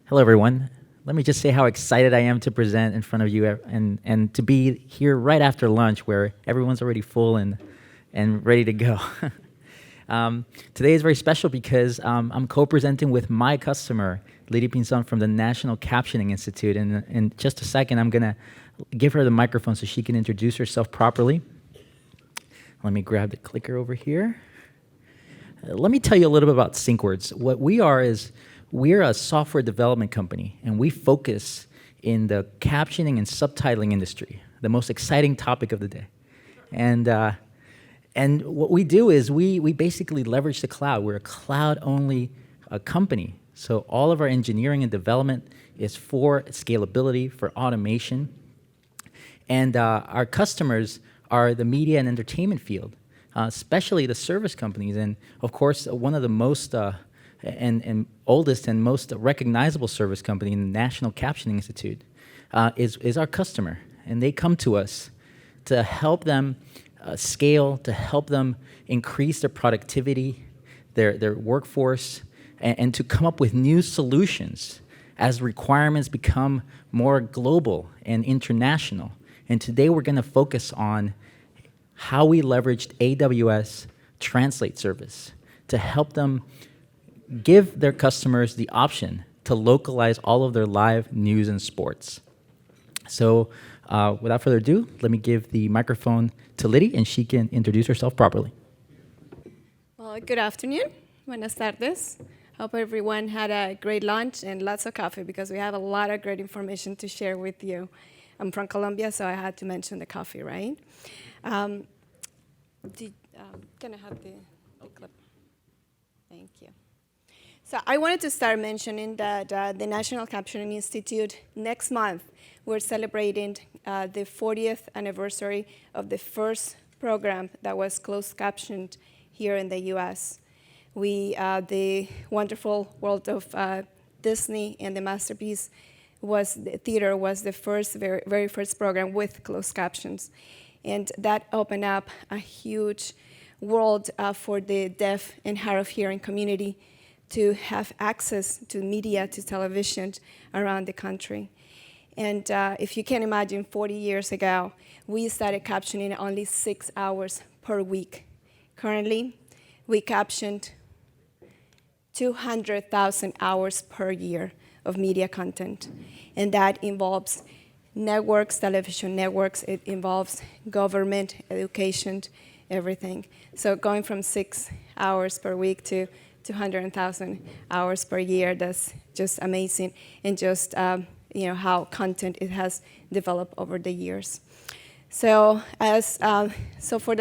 Hello, everyone. Let me just say how excited I am to present in front of you and to be here right after lunch where everyone's already full and ready to go. Today is very special because I'm co-presenting with my customer, Lydy Pinzón from the National Captioning Institute. And in just a second, I'm going to give her the microphone so she can introduce herself properly. Let me grab the clicker over here. Let me tell you a little bit about Syncwords. What we are is we're a software development company, and we focus in the captioning and subtitling industry, the most exciting topic of the day. And what we do is we basically leverage the cloud. We're a cloud-only company. So all of our engineering and development is for scalability, for automation. And our customers are the media and entertainment field, especially the service companies. And of course, one of the most and oldest and most recognizable service company in the National Captioning Institute is our customer. And they come to us to help them scale, to help them increase their productivity, their workforce, and to come up with new solutions as requirements become more global and international. And today we're going to focus on how we leveraged AWS Translate service to help them give their customers the option to localize all of their live news and sports. So without further ado, let me give the microphone to Lydy, and she can introduce herself properly. Well, good afternoon. Buenas tardes. Hope everyone had a great lunch and lots of coffee because we have a lot of great information to share with you. I'm from Colombia, so I had to mention the coffee, right? Can I have the clip? Thank you. So I wanted to start mentioning that the National Captioning Institute, next month, we're celebrating the 40th anniversary of the first program that was closed captioned here in the US. The wonderful world of Disney and the masterpiece the theater was the very first program with closed captions. And that opened up a huge world for the deaf and hard of hearing community to have access to media, to television around the country. And if you can imagine, 40 years ago, we started captioning only 6 hours per week. Currently, we captioned 200,000 hours per year of media content. And that involves networks, television networks, it involves government, education, everything. So going from 6 hours per week to 200,000 hours per year, that's just amazing. And just how content it has developed over the years. So for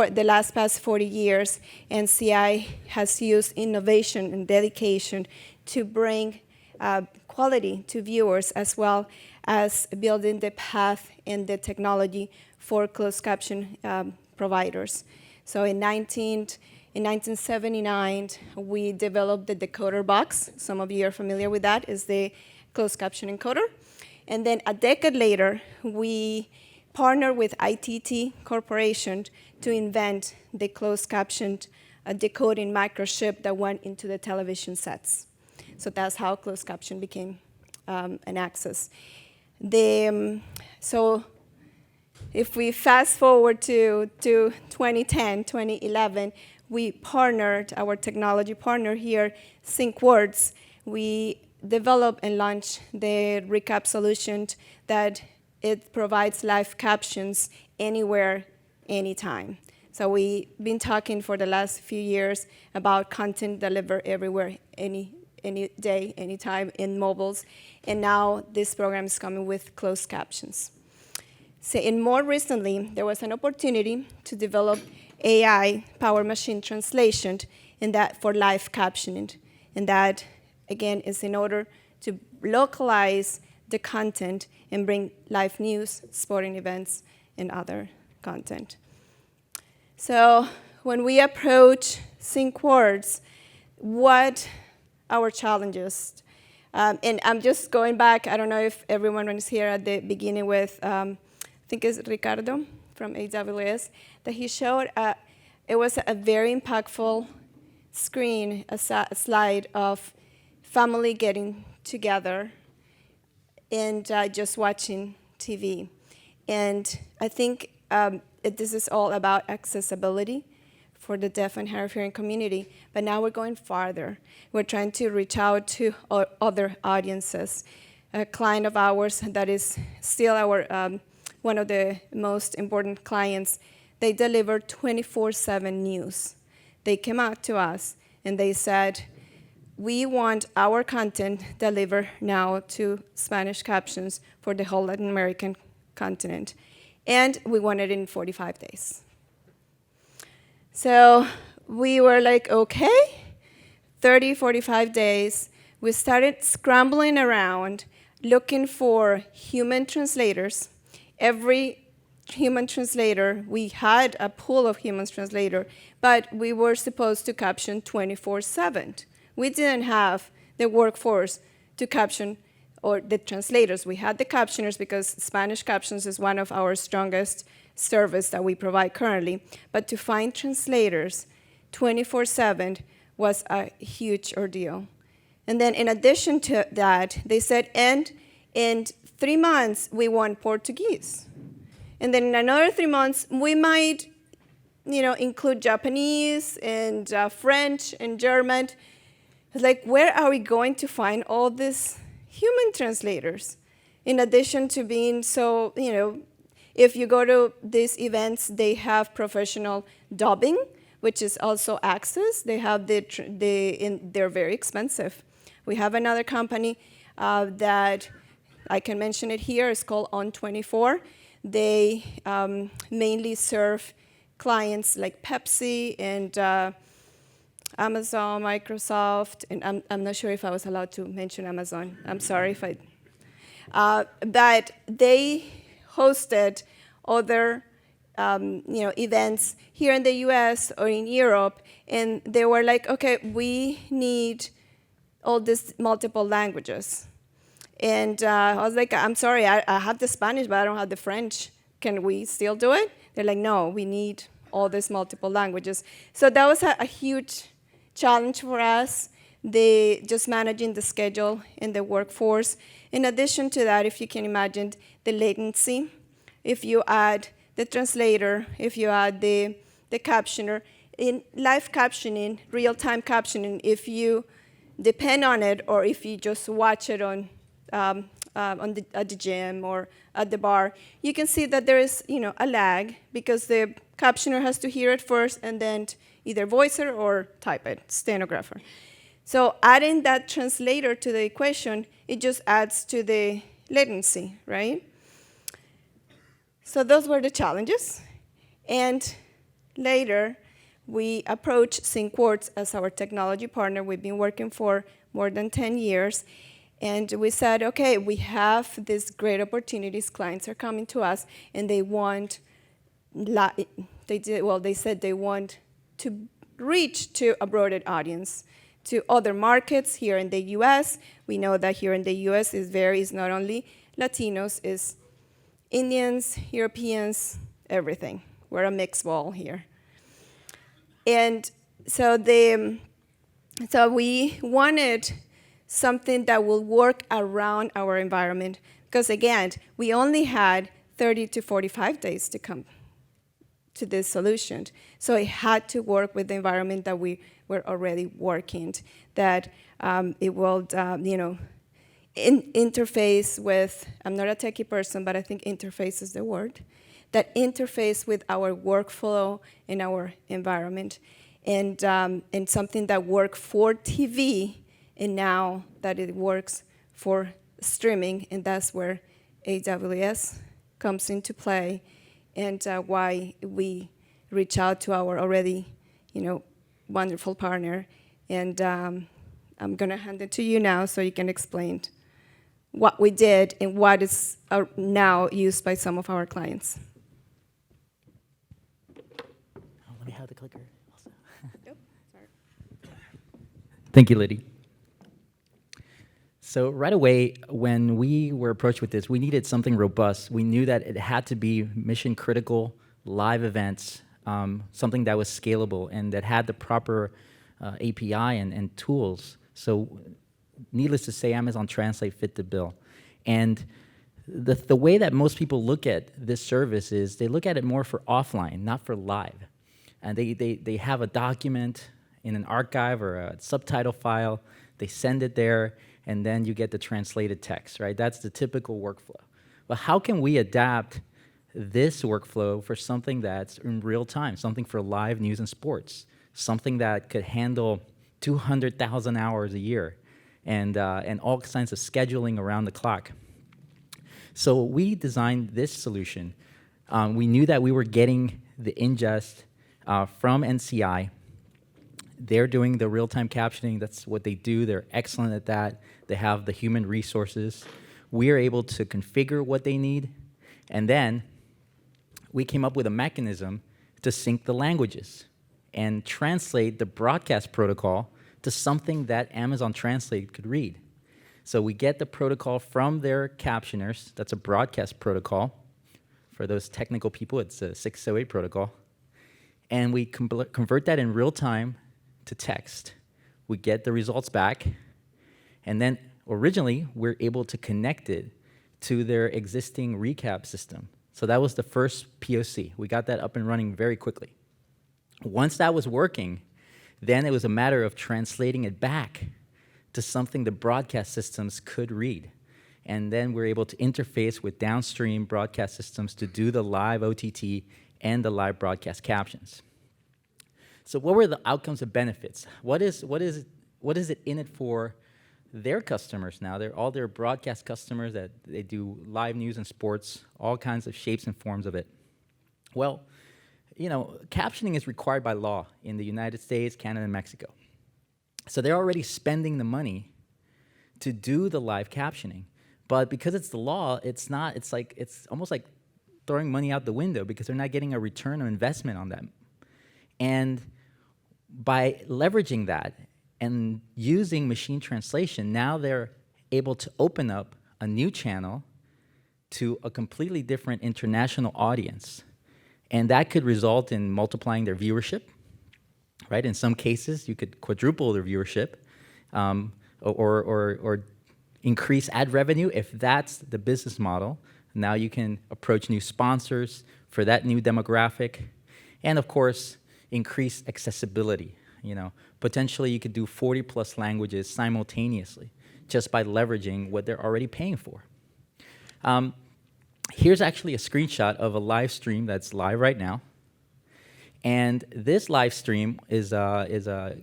the past 40 years, NCI has used innovation and dedication to bring quality to viewers, as well as building the path and the technology for closed caption providers. So in 1979, we developed the decoder box. Some of you are familiar with that. It's the closed caption encoder. And then a decade later, we partnered with ITT Corporation to invent the closed captioned decoding microchip that went into the television sets. So that's how closed caption became an access. So if we fast forward to 2010, 2011, we partnered, our technology partner here, Syncwords, we developed and launched the recap solution that it provides live captions anywhere, anytime. So we've been talking for the last few years about content delivered everywhere, any day, anytime in mobiles. And now this program is coming with closed captions. So, and more recently, there was an opportunity to develop AI, power machine translation, and that for live captioning. And that, again, is in order to localize the content and bring live news, sporting events, and other content. So when we approach Syncwords, what our challenges? And I'm just going back, I don't know if everyone was here at the beginning with, I think it's Ricardo from AWS, that he showed, it was a very impactful screen, a slide of family getting together and just watching TV. And I think this is all about accessibility for the deaf and hard of hearing community. But now we're going farther. We're trying to reach out to other audiences. A client of ours that is still our one of the most important clients, they deliver 24/7 news. They came out to us and they said, we want our content delivered now to Spanish captions for the whole Latin American continent. And we want it in 45 days. So we were like, okay, 30, 45 days. We started scrambling around, looking for human translators. Every human translator, we had a pool of human translators, but we were supposed to caption 24/7. We didn't have the workforce to caption, or the translators. We had the captioners because Spanish captions is one of our strongest service that we provide currently. But to find translators 24/7 was a huge ordeal. And then in addition to that, they said, and in 3 months, we want Portuguese. And then in another 3 months, we might include Japanese and French and German. It's like, where are we going to find all these human translators? In addition to being so, if you go to these events, they have professional dubbing, which is also access. They have they're very expensive. We have another company that I can mention it here. It's called On24. They mainly serve clients like Pepsi and Amazon, Microsoft, and I'm not sure if I was allowed to mention Amazon. I'm sorry if I. But they hosted other events here in the U.S. or in Europe, and they were like, okay, we need all these multiple languages. And I was like, I'm sorry, I have the Spanish, but I don't have the French. Can we still do it? They're like, no, we need all these multiple languages. So that was a huge challenge for us, just managing the schedule and the workforce. In addition to that, if you can imagine the latency, if you add the translator, if you add the captioner, in live captioning, real-time captioning, if you depend on it or if you just watch it at the gym or at the bar, you can see that there is a lag because the captioner has to hear it first and then either voice it or type it, stenographer. So adding that translator to the equation, it just adds to the latency, right? So those were the challenges. And later, we approached Syncwords as our technology partner. We've been working for more than 10 years. And we said, okay, we have these great opportunities. Clients are coming to us, and they want, they said they want to reach to a broader audience, to other markets here in the US. We know that here in the US is not only Latinos, it's Indians, Europeans, everything. We're a mixed ball here. And so we wanted something that will work around our environment, because again, we only had 30 to 45 days to come to this solution. So it had to work with the environment that we were already working, that it will, interface with, I'm not a techie person, but I think interface is the word, that interface with our workflow and our environment, and something that worked for TV, and now that it works for streaming, and that's where AWS comes into play, and why we reach out to our already, wonderful partner. And I'm going to hand it to you now so you can explain what we did and what is now used by some of our clients. Let me have the clicker also. Yep, sorry. Thank you, Lydy. So right away, when we were approached with this, we needed something robust. We knew that it had to be mission critical, live events, something that was scalable and that had the proper API and tools. So needless to say, Amazon Translate fit the bill. And the way that most people look at this service is they look at it more for offline, not for live. And they have a document in an archive or a subtitle file, they send it there, and then you get the translated text, right? That's the typical workflow. But how can we adapt this workflow for something that's in real time, something for live news and sports, something that could handle 200,000 hours a year, and all kinds of scheduling around the clock? So we designed this solution. We knew that we were getting the ingest from NCI. They're doing the real-time captioning. That's what they do. They're excellent at that. They have the human resources. We are able to configure what they need, and then we came up with a mechanism to sync the languages and translate the broadcast protocol to something that Amazon Translate could read. So we get the protocol from their captioners. That's a broadcast protocol. For those technical people, it's a 608 protocol. And we convert that in real time to text. We get the results back. And then originally, we're able to connect it to their existing recap system. So that was the first POC. We got that up and running very quickly. Once that was working, then it was a matter of translating it back to something the broadcast systems could read. And then we're able to interface with downstream broadcast systems to do the live OTT and the live broadcast captions. So what were the outcomes and benefits? What is it in it for their customers now? They're all their broadcast customers that they do live news and sports, all kinds of shapes and forms of it. Well, you know, captioning is required by law in the United States, Canada, and Mexico. So they're already spending the money to do the live captioning. But because it's the law, it's almost like throwing money out the window because they're not getting a return on investment on that. And by leveraging that and using machine translation, now they're able to open up a new channel to a completely different international audience. And that could result in multiplying their viewership. Right? In some cases, you could quadruple their viewership or increase ad revenue if that's the business model. Now you can approach new sponsors for that new demographic. And of course, increase accessibility. You know, potentially you could do 40+ languages simultaneously just by leveraging what they're already paying for. Here's actually a screenshot of a live stream that's live right now. And this live stream is a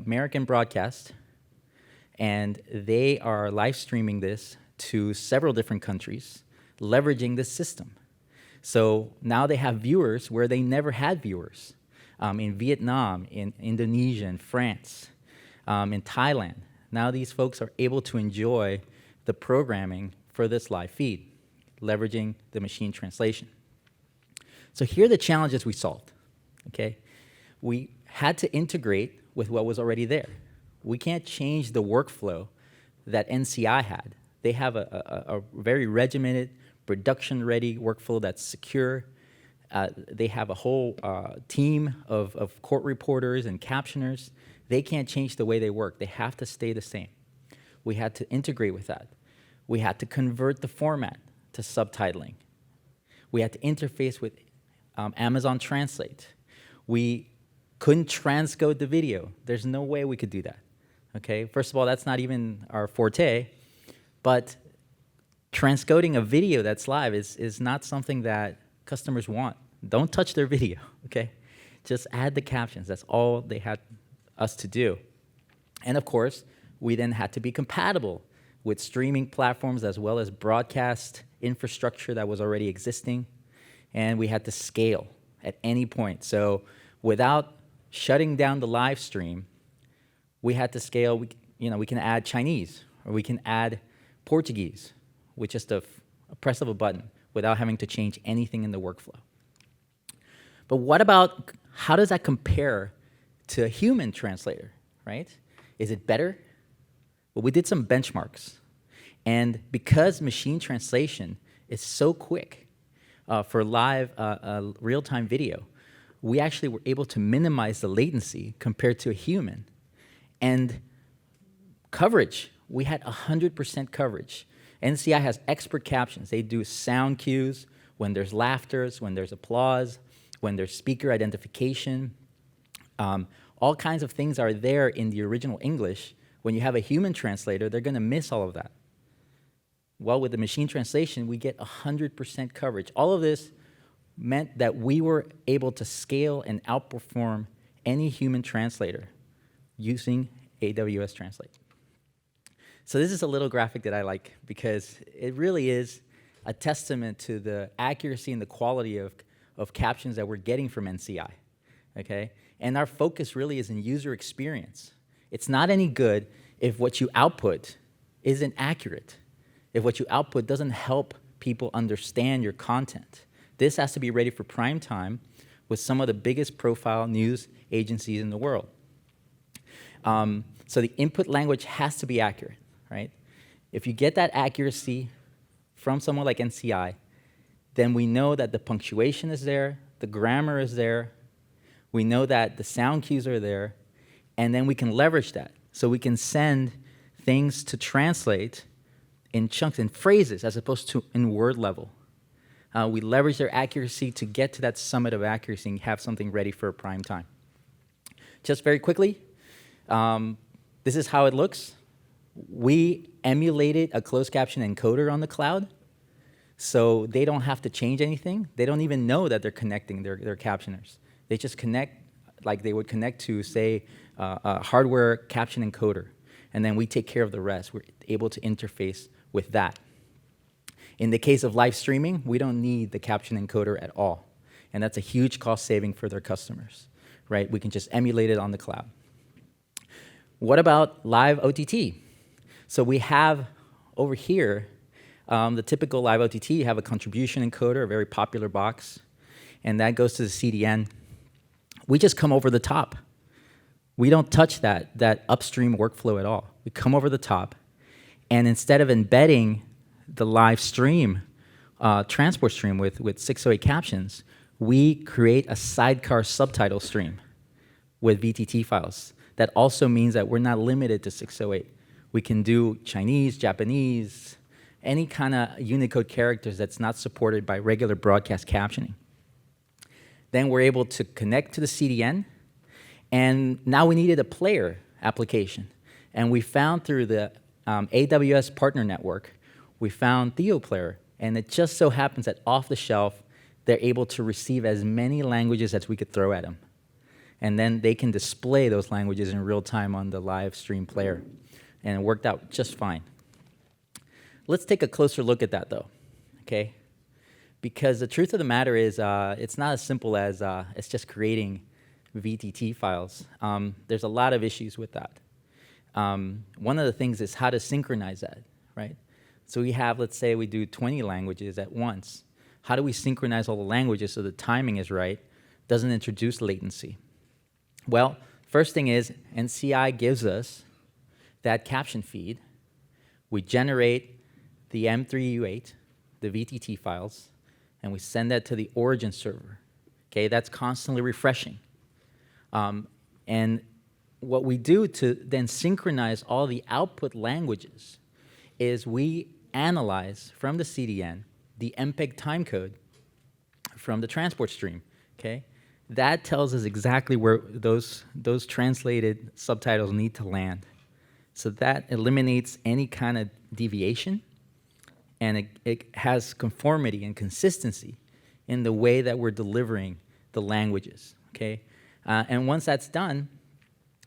American broadcast, and they are live streaming this to several different countries, leveraging this system. So now they have viewers where they never had viewers, in Vietnam, in Indonesia, in France, in Thailand. Now these folks are able to enjoy the programming for this live feed, leveraging the machine translation. So here are the challenges we solved. Okay, we had to integrate with what was already there. We can't change the workflow that NCI had. They have a very regimented, production-ready workflow that's secure. They have a whole team of court reporters and captioners. They can't change the way they work. They have to stay the same. We had to integrate with that. We had to convert the format to subtitling. We had to interface with Amazon Translate. We couldn't transcode the video. There's no way we could do that. Okay, first of all, that's not even our forte, but transcoding a video that's live is not something that customers want. Don't touch their video, okay? Just add the captions. That's all they had us to do. And of course, we then had to be compatible with streaming platforms as well as broadcast infrastructure that was already existing. And we had to scale at any point. So without shutting down the live stream, we had to scale. We can add Chinese, or we can add Portuguese with just a press of a button without having to change anything in the workflow. But what about, how does that compare to a human translator, right? Is it better? Well, we did some benchmarks. And because machine translation is so quick, for live real-time video, we actually were able to minimize the latency compared to a human. And coverage we had 100% coverage. NCI has expert captions. They do sound cues when there's laughters, when there's applause, when there's speaker identification. All kinds of things are there in the original English. When you have a human translator, they're going to miss all of that. Well, with the machine translation, we get 100% coverage. All of this meant that we were able to scale and outperform any human translator using AWS Translate. So this is a little graphic that I like because it really is a testament to the accuracy and the quality of captions that we're getting from NCI, okay? And our focus really is in user experience. It's not any good if what you output isn't accurate, if what you output doesn't help people understand your content. This has to be ready for prime time with some of the biggest profile news agencies in the world. So the input language has to be accurate, right? If you get that accuracy from someone like NCI, then we know that the punctuation is there, the grammar is there, we know that the sound cues are there, and then we can leverage that. So we can send things to translate in chunks, in phrases, as opposed to in word level. We leverage their accuracy to get to that summit of accuracy and have something ready for prime time. Just very quickly, this is how it looks. We emulated a closed caption encoder on the cloud, so they don't have to change anything. They don't even know that they're connecting their captioners. They just connect like they would connect to, say, a hardware caption encoder, and then we take care of the rest. We're able to interface with that. In the case of live streaming, we don't need the caption encoder at all, and that's a huge cost saving for their customers, right? We can just emulate it on the cloud. What about live OTT? So we have over here the typical live OTT. You have a contribution encoder, a very popular box, and that goes to the CDN. We just come over the top. We don't touch that upstream workflow at all. We come over the top, and instead of embedding the live stream, transport stream with 608 captions, we create a sidecar subtitle stream with VTT files. That also means that we're not limited to 608. We can do Chinese, Japanese, any kind of Unicode characters that's not supported by regular broadcast captioning. Then we're able to connect to the CDN, and now we needed a player application. And we found through the AWS Partner Network, we found TheoPlayer, and it just so happens that off the shelf, they're able to receive as many languages as we could throw at them. And then they can display those languages in real time on the live stream player. And it worked out just fine. Let's take a closer look at that, though, okay? Because the truth of the matter is it's not as simple as it's just creating VTT files. There's a lot of issues with that. One of the things is how to synchronize that, right? So we have, let's say we do 20 languages at once. How do we synchronize all the languages so the timing is right, doesn't introduce latency? Well, first thing is NCI gives us that caption feed. We generate the M3U8, the VTT files, and we send that to the origin server. Okay, that's constantly refreshing. And what we do to then synchronize all the output languages is we analyze from the CDN the MPEG timecode from the transport stream, okay? That tells us exactly where those translated subtitles need to land. So that eliminates any kind of deviation, and it has conformity and consistency in the way that we're delivering the languages, okay? And once that's done,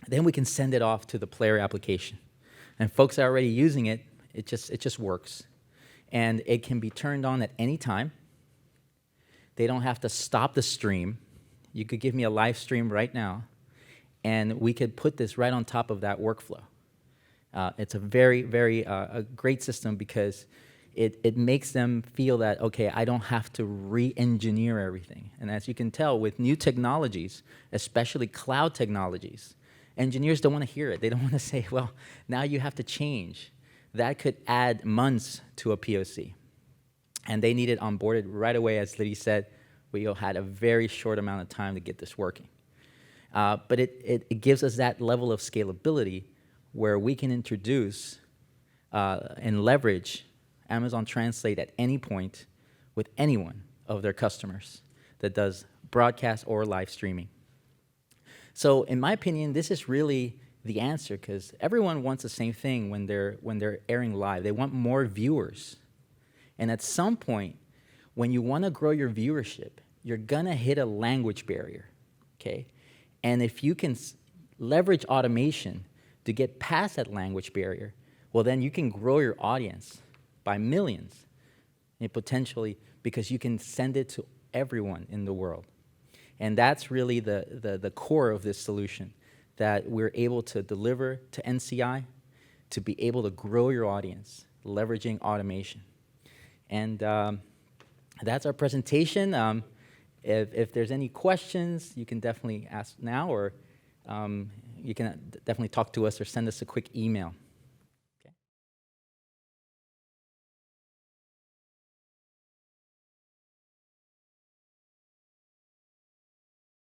then we can send it off to the player application. And folks are already using it, it just works. And it can be turned on at any time. They don't have to stop the stream. You could give me a live stream right now, and we could put this right on top of that workflow. It's a very, very a great system because it makes them feel that, okay, I don't have to re-engineer everything. And as you can tell, with new technologies, especially cloud technologies, engineers don't want to hear it. They don't want to say, well, now you have to change. That could add months to a POC. And they need it onboarded right away. As Lydy said, we had a very short amount of time to get this working. But it gives us that level of scalability where we can introduce and leverage Amazon Translate at any point with anyone of their customers that does broadcast or live streaming. So in my opinion, this is really the answer, because everyone wants the same thing when they're airing live. They want more viewers. And at some point, when you want to grow your viewership, you're going to hit a language barrier, okay? And if you can leverage automation to get past that language barrier, well, then you can grow your audience by millions, and potentially, because you can send it to everyone in the world. And that's really the core of this solution, that we're able to deliver to NCI to be able to grow your audience, leveraging automation. And that's our presentation. If there's any questions, you can definitely ask now, or you can definitely talk to us or send us a quick email.